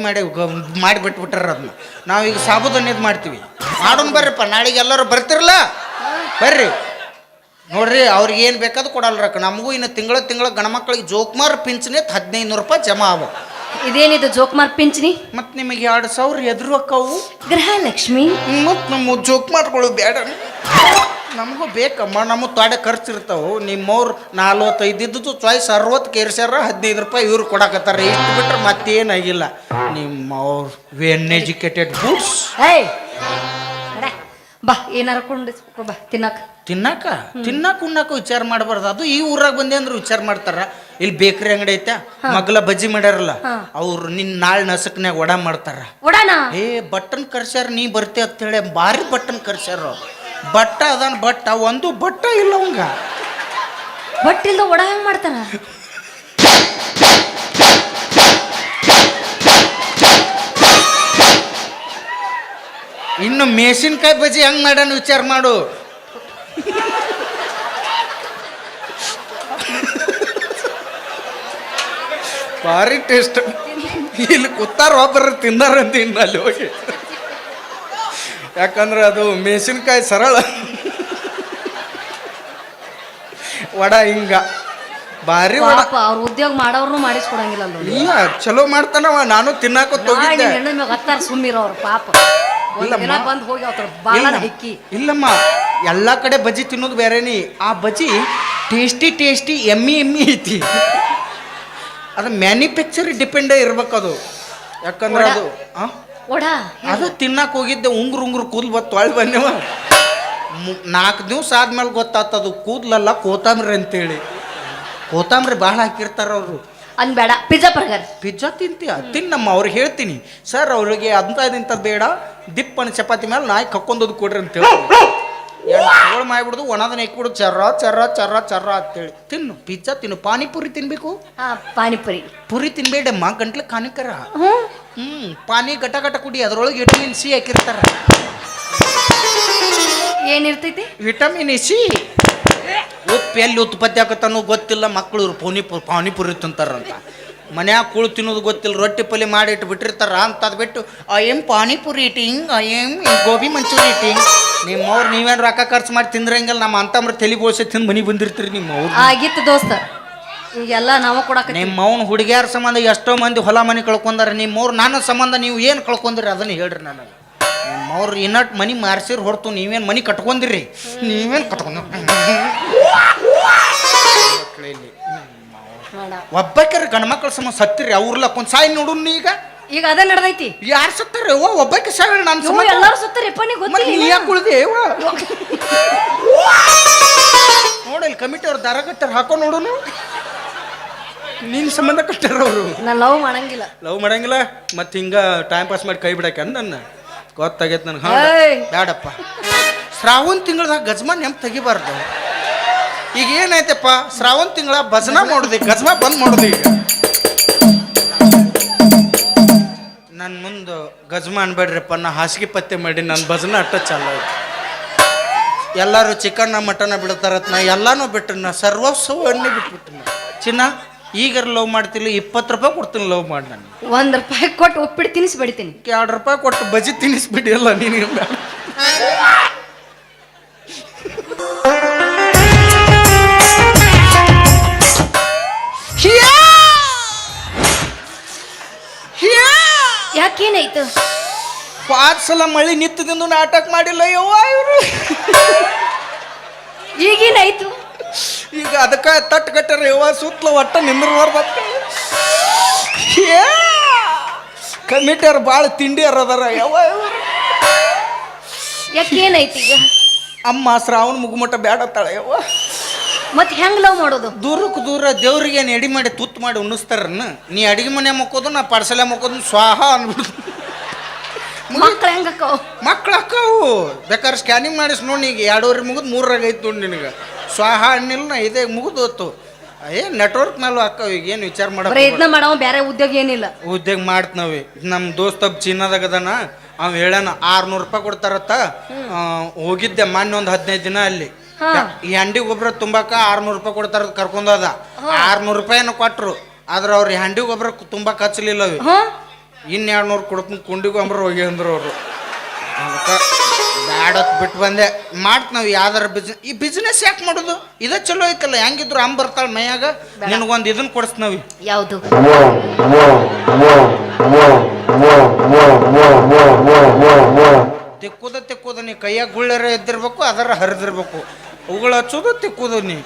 ಮಾಡಿಬಿಟ್ಬಿಟ್ಟಾರ ಅದನ್ನ ನಾವೀಗ ಸಾಬುದನ್ನಿದ್ ಮಾಡ್ತೀವಿ ಮಾಡೋಣ ಬರ್ರಿಪ್ಪ ನಾಳೆಗೆ ಎಲ್ಲರೂ ಬರ್ತಿರಲ್ಲ ಬರ್ರಿ ನೋಡ್ರಿ ಅವ್ರಿಗೆ ಏನು ಬೇಕಾದ್ರು ಕೊಡಲ್ರಕ್ಕ ನಮಗೂ ಇನ್ನು ತಿಂಗಳ ಗಂಡ್ಮಕ್ಳಿಗೆ ಜೋಕ್ಮಾರ್ ಪಿಂಚಣಿ 1,500 ರೂಪಾಯಿ ಜಮಾ ಆಗ ಇದೇನಿದು ಜೋಕ್ಮಾರ್ ಪಿಂಚಣಿ ಮತ್ತು ನಿಮಗೆ 2,000 ಎದುರು ಅಕ್ಕವು ಗೃಹಲಕ್ಷ್ಮಿ ಮತ್ತು ನಮ್ಮ ಜೋಕ್ಮಾರ್ಗಳು ಬೇಡ ನಮಗೂ ಬೇಕಮ್ಮ ನಮ್ಮ ತೊಡೆ ಖರ್ಚು ಇರ್ತಾವೆ ನಿಮ್ಮವ್ರು 45 ಇದ್ದದ್ದು ಚಾಯ್ಸ್ 60 ಕೇರ್ಸ್ಯಾರ 15 ರೂಪಾಯಿ ಇವ್ರು ಕೊಡಕತ್ತಾರೆ ಇಷ್ಟು ಬಿಟ್ರೆ ಮತ್ತೇನಾಗಿಲ್ಲ ನಿಮ್ಮವ್ರು ವೆನ್ ಎಜುಕೇಟೆಡ್ ಗೂಡ್ಸ್ ಬಾ ಏನಾರ ಕೊಂಡು ಬಾ ತಿನ್ನಾಕ ಉಣ್ಣಾಕ ವಿಚಾರ ಮಾಡಬಾರ್ದು ಅದು ಈ ಊರಾಗ ಬಂದೆ ಅಂದ್ರೆ ವಿಚಾರ ಮಾಡ್ತಾರ ಇಲ್ಲಿ ಬೇಕ್ರಿ ಅಂಗಡಿ ಐತೆ ಮಗ್ಲ ಬಜ್ಜಿ ಮಾಡ್ಯಾರಲ್ಲ ಅವ್ರು ನಾಳೆ ನಸಕ್ನ್ಯಾಗ ವಡ ಮಾಡ್ತಾರ ಏ ಬಟ್ಟನ್ ಕರ್ಸ್ಯಾರ ನೀ ಬರ್ತಿ ಅಂತ ಹೇಳಿ ಭಾರಿ ಬಟ್ಟನ್ ಕರ್ಸ್ಯಾರ ಬಟ್ಟ ಅದಾನ ಒಂದು ಬಟ್ಟ ಇಲ್ಲ ಅವಂಗ ಬಟ್ ಇಲ್ದ ವಡ ಹೆಂಗ್ ಮಾಡ್ತಾರ ಇನ್ನು ಮೆಣಸಿನ್ಕಾಯಿ ಬಜ್ಜಿ ಹೆಂಗ್ ಮಾಡ್ಯಾನ ವಿಚಾರ ಮಾಡು ಭಾರಿ ಟೇಸ್ಟ್ ಇಲ್ಲಿ ಕೂತಾರ ಒಬ್ಬರ ತಿಂದಾರಂತ ಇನ್ನು ಅಲ್ಲಿ ಹೋಗಿ ಯಾಕಂದ್ರೆ ಅದು ಮೆಣಸಿನ್ಕಾಯಿ ಸರಳ ವಡ ಹಿಂಗ ಭಾರಿ ವಡ ಅವ್ರ ಉದ್ಯೋಗ ಮಾಡೋರ್ನು ಮಾಡಿಸ್ಕೊಡಂಗಿಲ್ಲ ಇಲ್ಲ ಚಲೋ ಮಾಡ್ತಾನವ ನಾನು ತಿನ್ನಾಕೋತ ಹೋಗಿದ್ದೆ ಸುಮ್ಮಿರೋರು ಪಾಪ ಬಂದು ಹೋಗಿ ಇಲ್ಲಮ್ಮ ಎಲ್ಲ ಕಡೆ ಬಜ್ಜಿ ತಿನ್ನೋದು ಬೇರೆನಿ ಆ ಬಜ್ಜಿ ಟೇಸ್ಟಿ ಎಮ್ಮಿ ಐತಿ ಅದು ಮ್ಯಾನುಫ್ಯಾಕ್ಚರ್ ಡಿಪೆಂಡೇ ಇರ್ಬೇಕದು ಯಾಕಂದ್ರೆ ಅದು ತಿನ್ನಕ್ಕೆ ಹೋಗಿದ್ದೆ ಉಂಗ್ರು ಕೂದಲು ಬತ್ತು ಒಳಗೆ ಬಂದೇವ 4 ದಿವಸ ಆದ್ಮೇಲೆ ಗೊತ್ತಾಗ್ತದು ಕೂದಲಲ್ಲ ಕೋತಂಬರಿ ಅಂತೇಳಿ ಕೋತಂಬರಿ ಭಾಳ ಹಾಕಿರ್ತಾರ ಅವರು ಬೇಡ ಪಿಜ್ಜಾ ತಿನ್ನಮ್ಮ ಅವ್ರಿಗೆ ಹೇಳ್ತೀನಿ ಸರ್ ಅವ್ರಿಗೆ ಇಂಥದ್ದು ಬೇಡ ದಿಪ್ಪನ ಚಪಾತಿ ಮೇಲೆ ನಾಯಿ ಕಕ್ಕೊಂದದು ಕೊಡ್ರಿ ಅಂತೇಳಿ ಹೋಳು ಮಾಡಿಬಿಡುದು ಒಣದನ್ನ ಇಕ್ಬಿಡುದು ಚರ್ರ ಅಂತೇಳಿ ತಿನ್ನು ಪಿಜ್ಜಾ ತಿನ್ನು ಪಾನಿಪುರಿ ತಿನ್ಬೇಕು ಪುರಿ ತಿನ್ಬೇಡಮ್ಮ ಗಂಟ್ಲು ಕಾನಿಕರ ಪಾನಿ ಗಟ ಕುಡಿ ಅದ್ರೊಳಗೆ ವಿಟಮಿನ್ ಸಿ ಹಾಕಿರ್ತಾರ ಏನಿರ್ತೈತಿ ವಿಟಮಿನ್ ಸಿ ಉಪ್ಪು ಎಲ್ಲಿ ಉತ್ಪತ್ತಿ ಆಕತ್ತನೋ ಗೊತ್ತಿಲ್ಲ ಮಕ್ಕಳು ಪಾನಿಪುರಿ ತಿಂತಾರಂತ ಮನ್ಯಾಗ ಕುಳು ತಿನ್ನೋದು ಗೊತ್ತಿಲ್ಲ ರೊಟ್ಟಿ ಪಲ್ಯ ಮಾಡಿ ಇಟ್ಟು ಬಿಟ್ಟಿರ್ತಾರ ಅಂತ ಅದು ಬಿಟ್ಟು ಪಾನಿಪುರಿ ಈಟಿಂಗ್ ಗೋಬಿ ಮಂಚೂರಿ ಈಟಿಂಗ್ ನಿಮ್ಮವ್ರು ನೀವೇನು ರೊಕ್ಕ ಖರ್ಚು ಮಾಡಿ ತಿಂದ್ರಂಗಿಲ್ಲ ನಮ್ಮ ಅಂತಮ್ರ ತಲೆ ಬೋಳ್ಸಿ ತಿಂದು ಮನೆಗೆ ಬಂದಿರ್ತೀರಿ ನಿಮ್ಮವ್ರು ಆಗಿತ್ತು ದೋಸ್ತ ಈಗೆಲ್ಲ ನಾವು ಕೊಡಕ ನಿಮ್ಮವ್ನ ಹುಡುಗಿಯಾರ ಸಂಬಂಧ ಎಷ್ಟೋ ಮಂದಿ ಹೊಲ ಮನೆ ಕಳ್ಕೊಂಡಾರ ನಿಮ್ಮವ್ರು ನನ್ನ ಸಂಬಂಧ ನೀವು ಏನು ಕಳ್ಕೊಂಡ್ರಿ ಅದನ್ನು ಹೇಳ್ರಿ ನನಗೆ ನಿಮ್ಮವ್ರು ಇನ್ನಟ್ ಮನೆ ಮಾರ್ಸಿರ್ ಹೊರತು ನೀವೇನು ಮನೆ ಕಟ್ಕೊಂಡಿರಿ ನೀವೇನು ಕಟ್ಕೊಂಡ್ರಿ ಐತ್ಲ ಇಲ್ಲಿ ಬೇಡ. ಒಬ್ಬಾಕ್ಯಾರ ಗಂಡ್ಮಕ್ಳ ಸಮ ಸತ್ತಿರಿ ಅವ್ರಲ್ಲಕ್ಕ ಒಂದ್ ಸಾಯಿ ನೋಡು ಈಗ ಈಗ ಅದೇ ನಡೆದೈತಿ. ಯಾರು ಸತ್ತಾರ ಅವ್ವ ಒಬ್ಬಾಕಿ ಸಾಯಿ ನಾನು ಇವು ಎಲ್ಲಾರು ಸುತ್ತಾರಪ್ಪ ನೀ ಗೊತ್ತಿಲ್ಲ. ಯಾಕೆ ಉಳ್ದಿ ನೋಡಲ್ಲಿ ಕಮಿಟಿ ಅವ್ರು ದಾರ ಕಟ್ಟಾರ ಹಾಕೋ ನೋಡುನು ನಿನ್ ಸಂಬಂಧ ಕಟ್ಟಾರ ಅವರು. ನಾನು ಲವ್ ಮಾಡಂಗಿಲ್ಲ. ಲವ್ ಮಾಡಂಗಿಲ್ಲ ಮತ್ತೆ ಹಿಂಗ ಟೈಮ್ ಪಾಸ್ ಮಾಡಿ ಕೈ ಬಿಡಕ್ಕೆ ನನ್ನ ಗೊತ್ತಾಗೈತೆ ನನ್ಗೆ. ಏಯ್. ಬ್ಯಾಡಪ್ಪ ಶ್ರಾವಣ ತಿಂಗಳದಾಗ ಗಜ್ಮಾ ನೆಂಪ್ ತೆಗಿಬಾರ್ದು. ಈಗ ಏನಾಯ್ತಪ್ಪ ಶ್ರಾವಣ ತಿಂಗಳ ಭಜನ ಮಾಡೋದು ಗಜ್ಮಾ ಬಂದ್ ಮಾಡೋದು. ಈಗ ನನ್ನ ಮುಂದೆ ಗಜ್ಮಾ ಅನ್ಬೇಡ್ರಿಪ್ಪ ನಾ ಹಾಸಿಗೆ ಪತ್ತೆ ಮಾಡಿ ನನ್ನ ಭಜನ ಅಟ್ಟ ಚಾಲ. ಎಲ್ಲರೂ ಚಿಕನ್ನ ಮಟನ್ನ ಬಿಡ್ತಾರತ್ ನಾ ಎಲ್ಲಾನು ಬಿಟ್ಟು ನಾ ಸರ್ವಸ್ವನ್ನೇ ಬಿಟ್ಬಿಟ್ಟು ಚಿನ್ನ ಈಗಾರ ಲವ್ ಮಾಡ್ತಿಲ್ಲ 20 ರೂಪಾಯಿ ಕೊಡ್ತೀನಿ ಲವ್ ಮಾಡಿ ನಾನು. ₹1 ಕೊಟ್ಟು ಉಪ್ಪಿಟ್ಟು ತಿನ್ನಿಸಿ ಬಡಿತೀನಿ. ₹2 ಕೊಟ್ಟು ಬಜಿ ತಿನ್ನಿಸ್ಬಿಡಿ ಅಲ್ಲ ನೀನು. ಯಾಕೇನಾಯ್ತು? 5 ಸಲ ಮಳಿ ನಿತ್ತದಿಂದ ನಾಟಕ ಮಾಡಿಲ್ಲ ಯವ್ವ ಇವರು. ಈಗೇನಾಯ್ತು? ಈಗ ಅದಕ್ಕೆ ತಟ್ಟು ಕಟ್ಟಾರ ಯವ್ವ ಸುತ್ತಲ ಒಟ್ಟ ನಿಂದ್ರವಾರ ಕಮಿಟಿಯವ್ರು ಭಾಳ ತಿಂಡಿಯರ್ ಅದಾರ ಯವ್ವ ಇವರು. ಯಾಕೇನಾಯ್ತು ಈಗ? ಅಮ್ಮ ಶ್ರಾವಣ ಮುಗುಮಟ ಬ್ಯಾಡತ್ತಾಳ ಯವ್ವ. ಮತ್ತೆ ಹೆಂಗ್ ಲವ್ ಮಾಡೋದು? ದೂರಕ್ಕೆ ದೂರ ದೇವ್ರಿಗೆ ಏನು ಎಡಿ ಮಾಡಿ ತುತ್ತು ಮಾಡಿ ಉಣಿಸ್ತಾರನ್ನ. ನೀ ಅಡಿಗೆ ಮನೆ ಮಕ್ಕೋದು ನಾ ಪಾರ್ಸಲೆ ಮಕ್ಕೋದು ಸ್ವಾಹ ಅನ್ಬಿಡ್ತು. ಮಕ್ಳು ಹೆಂಗ ಅಕ್ಕವು? ಮಕ್ಳು ಅಕ್ಕವು ಬೇಕಾದ್ರೆ ಸ್ಕ್ಯಾನಿಂಗ್ ಮಾಡಿಸ್ ನೋಡಿ ಈಗ 2 ಮುಗಿದು 3 ಐತೆ ನೋಡಿ ನಿನಗೆ. ಸ್ವಾಹ ಅನ್ನಿಲ್ಲ ನಾ ಇದೇ ಮುಗಿದು ಹೋತು. ನೆಟ್ವರ್ಕ್ ಮೇಲೂ ಅಕ್ಕವು ಈಗ ಏನು ವಿಚಾರ ಪ್ರಯತ್ನ ಮಾಡವ ಬೇರೆ ಉದ್ಯೋಗ ಏನಿಲ್ಲ. ಉದ್ಯೋಗ ಮಾಡ್ತನವಿ. ನಮ್ಮ ದೋಸ್ತ ಚೀನಾದಾಗ ಅದಾನ ಅವ್ ಹೇಳಾನ 600 ರೂಪಾಯಿ ಕೊಡ್ತಾರತ್ತ. ಹೋಗಿದ್ದೆ ಮೊನ್ನೆ ಒಂದು 15 ದಿನ ಅಲ್ಲಿ. ಈ ಹಂಡಿ ಗೊಬ್ಬರ ತುಂಬಾಕ 600 ರೂಪಾಯಿ ಕೊಡ್ತಾರ ಕರ್ಕೊಂಡದ. 600 ರೂಪಾಯಿನ ಕೊಟ್ರು ಆದ್ರೆ ಅವ್ರು ಹಂಡಿ ಗೊಬ್ಬರ ತುಂಬಾ ಹಚ್ಚಲಿಲ್ಲ. ಇನ್ನು 200 ಕೊಡ್ತೀನಿ ಕುಂಡಿ ಗೊಬ್ಬರ ಹೋಗಿ ಅಂದ್ರು ಅವರು. ಅದಕ್ಕೆ ಬ್ಯಾಡತ್ ಬಿಟ್ಟು ಬಂದೆ. ಮಾಡ್ತೀವಿ ಯಾವ್ದಾರ ಈ ಬಿಸ್ನೆಸ್ ಯಾಕೆ ಮಾಡೋದು? ಇದ ಚಲೋ ಐತಲ್ಲ. ಹೆಂಗಿದ್ರು ಅಮ್ಮ ಬರ್ತಾಳ ಮೈಯಾಗ ನಿನಗೊಂದು ಇದನ್ನ ಕೊಡಿಸ್ತೀವಿ. ಯಾವುದು? ತಿಕ್ಕುದ ನೀ ಕೈಯಾಗ ಗುಳ್ಳರ ಎದ್ದಿರ್ಬೇಕು ಅದರ ಹರಿದಿರ್ಬೇಕು. ಅವುಗಳು ಹಚ್ಚೋದು ತಿಕ್ಕುದು ನೀ.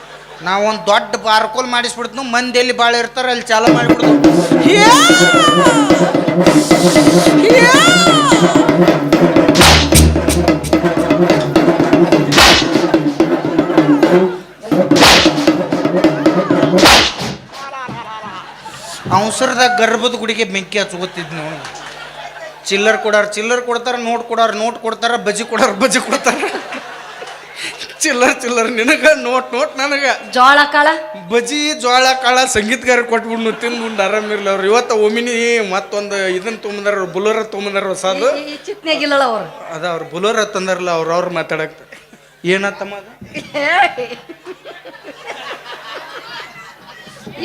ನಾವೊಂದು ದೊಡ್ಡ ಬಾರ್ಕೋಲ್ ಮಾಡಿಸ್ಬಿಡ್ತು. ಮಂದಿ ಎಲ್ಲಿ ಭಾಳ ಇರ್ತಾರೆ ಅಲ್ಲಿ ಚಾಲ ಮಾಡಿಬಿಡ್ದು. ಅವಸರದಾಗ ಗರ್ಭದ ಗುಡಿಗೆ ಬೆಂಕಿ ಹಚ್ಕೋತಿದ್ ನಾವು. ಚಿಲ್ಲರ್ ಕೊಡ್ತಾರ, ನೋಟ್ ಕೊಡ್ತಾರ, ಬಜ್ಜಿ ಕೊಡ್ತಾರ. ಚಿಲ್ಲರ್ ನಿನಗ, ನೋಟ್ ನನಗ. ಜೋಳ ಕಾಳ ಬಜ್ಜಿ ಜೋಳ ಕಾಳ ಸಂಗೀತಗಾರ ಕೊಟ್ಬಿಡ್ನು ತಿಂದು ಆರಾಮಿರ್ಲಿ ಅವ್ರು. ಇವತ್ತ ಒಮಿನಿ ಮತ್ತೊಂದು ಇದನ್ನ ತೊಗೊಂಬಂದಾರ, ಬುಲೋರ ತೊಗೊಂಬಂದಾರ ಹೊಸದು. ಚಿತ್ನಾಗಿಲ್ಲ ಅವ್ರು. ಅದ ಅವ್ರು ಬುಲೋರ ತಂದಾರಲ್ಲ ಅವ್ರು ಮಾತಾಡಕ್. ಏನತ್ತಮ್ಮ ಅದು?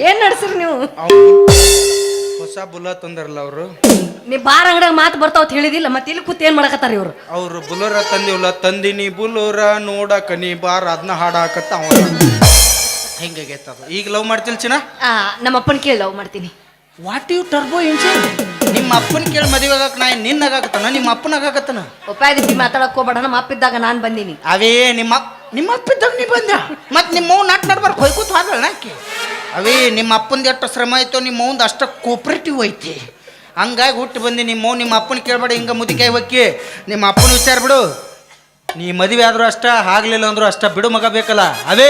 ಏನ್ ನಡ್ಸಿರಿ ನೀವು? ಹೊಸ ಬುಲ ತಂದಾರಲ್ಲ ಅವರು. ನೀ ಬಾರ್ ಅಂಗಡಿಯಾಗ ಮಾತು ಬರ್ತಾವ ಹೇಳಿದಿಲ್ಲ, ಮತ್ತೆ ಇಲ್ಲಿ ಕೂತ್ ಏನ್ ಮಾಡಕತ್ತಾರ ಇವ್ರು? ಅವ್ರು ಬುಲೋರ ತಂದಿವಲ್ಲ, ತಂದಿನಿ ಬುಲೋರ ನೋಡಕ ನೀ ಬಾರ್ ಅದನ್ನ ಹಾಡಾಕತ್ತ ಅವ. ಹಿಂಗಾಗೈತದು. ಈಗ ಲವ್ ಮಾಡ್ತೀನಿ ಚಿನ್ನ. ನಮ್ಮ ಅಪ್ಪನ ಕೇಳಿ ಲವ್ ಮಾಡ್ತೀನಿ. What you turbo engine? ನಿಮ್ಮ ಅಪ್ಪನ ಕೇಳಿ ಮದುವೆ ಆಗಕ್ಕೆ ನಾ ನಿನ್ನಾಗತ್ತನ ನಿಮ್ಮ ಅಪ್ಪನ ಆಗಾಕತ್ತನ? ಉಪಾಯದಿ ಮಾತಾಡಕ್ ಹೋಗ್ಬೇಡ. ನಮ್ಮ ಅಪ್ಪ ಇದ್ದಾಗ ನಾನು ಬಂದೀನಿ. ಅವೇ ನಿಮ್ಮ ಅಪ್ಪ ಇದ್ದಾಗ ನೀ ಬಂದ. ಮತ್ತೆ ನಿಮ್ಮ ಮೌನ್ ನಡ್ಬಾರ್ದು ಹೊಯ್ಕೂತ ಹೋದಳ ನಾಕಿ. ಅವೇ ನಿಮ್ಮ ಅಪ್ಪಂದು ಎಷ್ಟು ಶ್ರಮ ಆಯ್ತೋ ನಿಮ್ಮ ಮೌಂದು ಅಷ್ಟ ಕೋಪ್ರೇಟಿವ್ ಐತಿ. ಹಂಗಾಗಿ ಹುಟ್ಟು ಬಂದು ನಿಮ್ಮ ಅಪ್ಪನ ಕೇಳ್ಬೇಡ. ಹಿಂಗೆ ಮುದಿಕಾಯಿ ಹೊಕ್ಕಿ ನಿಮ್ಮ ಅಪ್ಪನ ವಿಚಾರ ಬಿಡು. ನೀ ಮದುವೆ ಆದರೂ ಅಷ್ಟ, ಆಗ್ಲಿಲ್ಲ ಅಂದ್ರು ಅಷ್ಟ ಬಿಡು ಮಗ ಬೇಕಲ್ಲ. ಅವೇ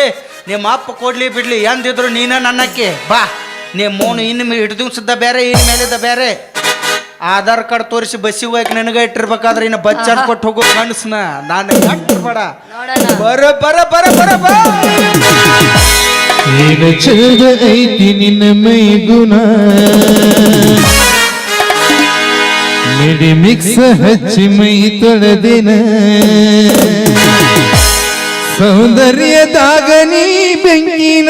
ನಿಮ್ಮ ಅಪ್ಪ ಕೊಡ್ಲಿ ಬಿಡ್ಲಿ ಎಂದಿದ್ರು ನೀನ ನನ್ನಕ್ಕೆ ಬಾ. ನಿಮ್ಮ ಮೌನು ಇನ್ನು ಹಿಡಿದು ಸಿದ್ದ ಬೇರೆ, ಇನ್ನು ಮೇಲಿದ್ದ ಬೇರೆ. ಆಧಾರ್ ಕಾರ್ಡ್ ತೋರಿಸಿ ಬಸ್ಸಿಗೆ ಹೋಗಿ ನನಗೆ ಇಟ್ಟಿರ್ಬೇಕಾದ್ರೆ ಇನ್ನು ಬಚ್ಚಾರ್ ಕೊಟ್ಟು ಹೋಗೋ ಕನಸ್ನ ನಾನು ಕಟ್ಟಿರ್ಬೇಡ. ಬರ ಈಗ ಚಂದ ಐತಿ ನಿನ್ನ ಮೈಗುಣ, ಮಿಡಿ ಮಿಕ್ಸ್ ಹಚ್ಚಿ ಮೈ ತೊಳೆದಿನ, ಸೌಂದರ್ಯದಾಗ ನೀ ಬೆಂಕಿನ.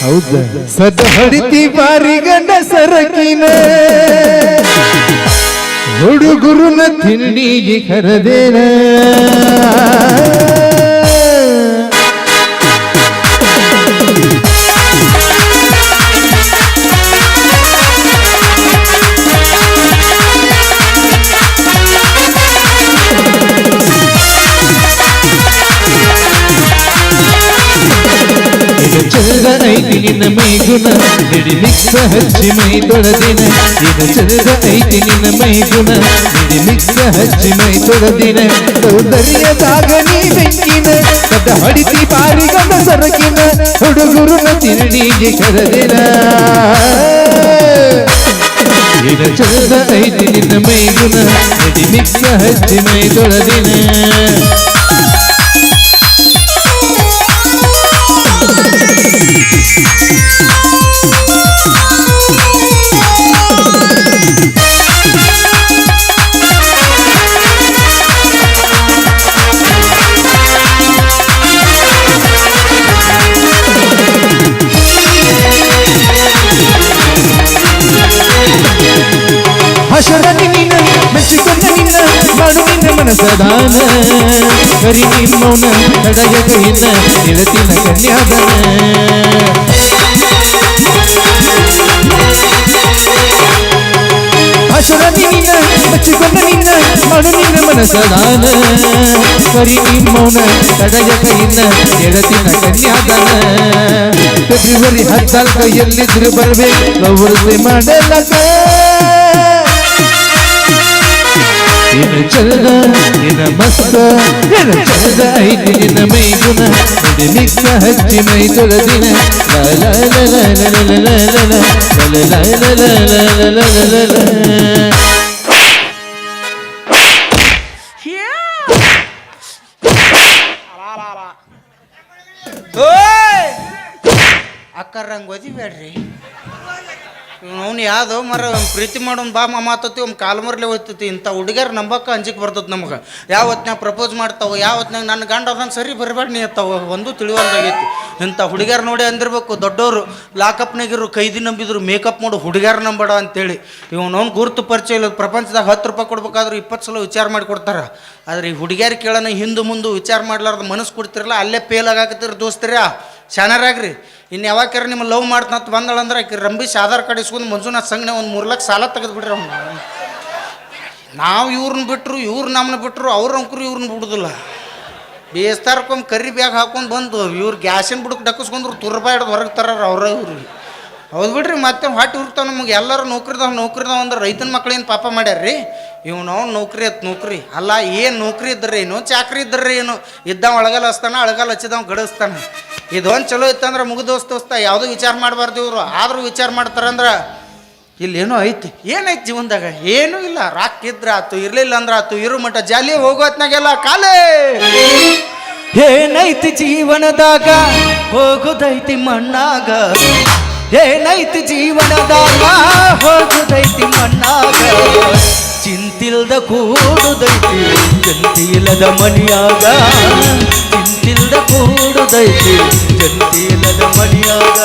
ಹೌದ ಸದ ಹೊಡಿತಿ ಬಾರಿ ಗಂಡ ಸರಕಿನ, ಹುಡುಗುರುನ ತಿಂಡಿಗೆ ಕರೆದೇನ. ನಿನ್ನ ಮೈಗುಣ ಹಿಡಿ ಮಿಕ್ಸ ಹಚ್ಚಿ ಮೈ ತೊಳೆದಿನ ಇದು ಚಂದ ಐತಿ ನಿನ್ನ ಮೈಗುಣ ಹಿಡಿ ಮಿಕ್ಸ ಹಚ್ಚಿ ಮೈ ತೊಳೆದಿನ ಸೌಂದರ್ಯದಾಗ ನೀ ಬೆಂಕಿನ ಸದ ಹೊಡಿತಿ ಬಾರಿಗಂಡ ಸರಕಿನ ಹುಡುಗರುನ ತಿರುಡಿಗೆ ಕರೆದಿನ ಇದು ಚಂದ ಐತಿ ನಿನ್ನ ಮೈಗುಣ ಹಿಡಿ ಮಿಕ್ಸ ಹಚ್ಚಿ ಮೈ ತೊಳೆದಿನ ಹಸರ ನಿನ್ನ ಮೆಚ್ಚಿಕೊಂಡ ನಿನ್ನ ಮಾಡು ನಿನ್ನ ಮನಸದಾನ ಕರಿ ನಿಮ್ಮವನ ತಡೆಯ ಕೈನ ನಿರತಿನ ಕನ್ಯಾದನ ಹಸರ ನಿನ್ನ ಮೆಚ್ಚಿಕೊಂಡ ನಿನ್ನ ಮಾಡು ನಿನ್ನ ಮನಸದಾನ ಕರಿ ನಿಮ್ಮವನ ತಡೆಯ ಕೈನ ನಿರತಿನ ಕನ್ಯಾದನ ಫೆಬ್ರವರಿ 14 ಎಲ್ಲಿದ್ರು ಬರ್ಬೇಕು ಗೌರವ ಮಾಡಲಕ ನಿನ್ನ ಚಂದ ನಿನ್ನ ಮಸ್ತ ನಿನ್ನ ಚಂದ ಐತಿ ನಿನ್ನ ಮೈಗುಣ ನಿನ್ನ ಮಿಕ್ಕ ಹಚ್ಚಿ ಮೈ ತೊಳೆದಿನ ಅಕ್ಕರಂಗೆ ಓದಿಬೇಡ್ರಿ ಅವ್ನು ಯಾವ್ದೋ ಮರ ಪ್ರೀತಿ ಮಾಡೋನ್ ಬಾ ಮಾತತಿ ಒಮ್ಮೆ ಕಾಲ್ಮರ್ಲೆ ಹೋಗ್ತತಿ ಇಂಥ ಹುಡುಗಿಯರು ನಂಬಕ್ಕ ಅಂಜಿಕೆ ಬರ್ತದೆ ನಮ್ಗೆ ಯಾವ ಹೊತ್ನಾಗ ಪ್ರಪೋಸ್ ಮಾಡ್ತಾವ ಯಾವ ಹೊತ್ನಾಗ ನನ್ನ ಗಂಡ ಅದನ್ನು ಸರಿ ಬರಬೇಡ ನೀ ಅತ್ತಾವ ಒಂದು ತಿಳಿವಲ್ದಾಗೈತಿ ಇಂಥ ಹುಡುಗಿಯರು ನೋಡಿ ಅಂದಿರ್ಬೇಕು ದೊಡ್ಡವರು ಲಾಕಪ್ನಾಗಿರು ಕೈದಿ ನಂಬಿದ್ರು ಮೇಕಪ್ ಮಾಡು ಹುಡುಗಿಯರು ನಂಬೇಡ ಅಂತೇಳಿ ಇವನವ್ನು ಗುರುತು ಪರಿಚಯ ಇಲ್ಲ ಪ್ರಪಂಚದಾಗ 10 ರೂಪಾಯಿ ಕೊಡ್ಬೇಕಾದ್ರೆ 20 ಸಲ ವಿಚಾರ ಮಾಡಿ ಕೊಡ್ತಾರೆ ಆದರೆ ಈ ಹುಡುಗಿಯರು ಕೇಳೋಣ ಹಿಂದೆ ಮುಂದೆ ವಿಚಾರ ಮಾಡ್ಲಾರ್ದು ಮನಸ್ಸು ಕೊಡ್ತಿರಲ್ಲ ಅಲ್ಲೇ ಫೇಲ್ ಆಗಾಕತ್ತೀರಿ ದೋಸ್ತಿರ ಶಾನರಾಗ್ರಿ ಇನ್ನು ಯಾವಾಕ್ಯಾರ ನಿಮ್ಮ ಲವ್ ಮಾಡ್ತಂತ ಬಂದಳಂದ್ರೆ ಆಕೆ ರಂಬಿಸಿ ಆಧಾರ್ ಕಾರ್ಡ್ ಇಸ್ಕೊಂಡು ಮಂಜುನಾಥ್ ಸಂಘನೆ ಒಂದು 3 ಲಕ್ಷ ಸಾಲ ತೆಗೆದುಬಿಡ್ರಿ ಅವ್ನು ನಾವು ಇವ್ರನ್ನ ಬಿಟ್ಟರು ಇವ್ರು ನಮ್ಮನ್ನ ಬಿಟ್ಟರು ಅವ್ರ ಅಂಕರು ಇವ್ರನ್ನ ಬಿಡುದಿಲ್ಲ ಬೇಸ್ತಾರಕ್ಕೊಮ್ಮೆ ಕರಿ ಬ್ಯಾಗ್ ಹಾಕೊಂಡು ಬಂದು ಇವ್ರು ಗ್ಯಾಸಿನ ಬುಡಕ್ಕೆ ಡಕ್ಕಿಸ್ಕೊಂಡ್ರು ತುರ್ಬಾ ಹಿಡ್ದು ಹೊರಗೆ ತರಾರ ಅವ್ರ ಇವ್ರಿಗೆ ಹೌದು ಬಿಡ್ರಿ ಮತ್ತೆ ಹೊಟ್ಟೆ ಹುರ್ತಾವ ನಮಗೆ ಎಲ್ಲರೂ ನೌಕರಿದಾವ ಅಂದ್ರೆ ರೈತನ ಮಕ್ಳೇನು ಪಾಪ ಮಾಡ್ಯಾರ್ರಿ ಇವ್ನು ನೌಕರಿ ನೌಕರಿ ಅಲ್ಲ ಏನು ನೌಕರಿ ಇದ್ದರೆ ಏನು ಚಾಕ್ರಿ ಇದ್ದರೆ ಏನು ಇದ್ದಾವ ಒಳಗಲ್ಲ ಹಚ್ತಾನ ಅಳಗಲ್ಲ ಹಚ್ಚಿದವ್ ಗಡಿಸ್ತಾನೆ ಇದೊಂದು ಚಲೋ ಇತ್ತಂದ್ರೆ ಮುಗಿದೋಸ್ತ ಯಾವುದೂ ವಿಚಾರ ಮಾಡಬಾರ್ದು ಇವರು ಆದರೂ ವಿಚಾರ ಮಾಡ್ತಾರಂದ್ರೆ ಇಲ್ಲೇನೋ ಐತಿ ಏನೈತಿ ಜೀವನದಾಗ ಏನೂ ಇಲ್ಲ ರಾಕ್ ಇದ್ರೆ ಆತು ಇರಲಿಲ್ಲ ಅಂದ್ರೆ ಆತು ಇರು ಮಟ್ಟ ಜಾಲಿ ಹೋಗೋತ್ನಾಗೆಲ್ಲ ಕಾಲೇ ಏನೈತಿ ಜೀವನದಾಗ ಹೋಗುದೈತಿ ಮಣ್ಣಾಗ ಏನೈತಿ ಜೀವನದಾಗ ಹೋಗುದೈತಿ ಮಣ್ಣಾಗ ಚಿಂತಿಲ್ದ ಕೂಡುದೈತಿ ಚಂತಿಲ್ಲದ ಮನಿಯಾಗ ಚಿಂತಿಲ್ದ ಕೂಡುದೈತಿ ಚಂತಿಲ್ಲದ ಮನಿಯಾಗ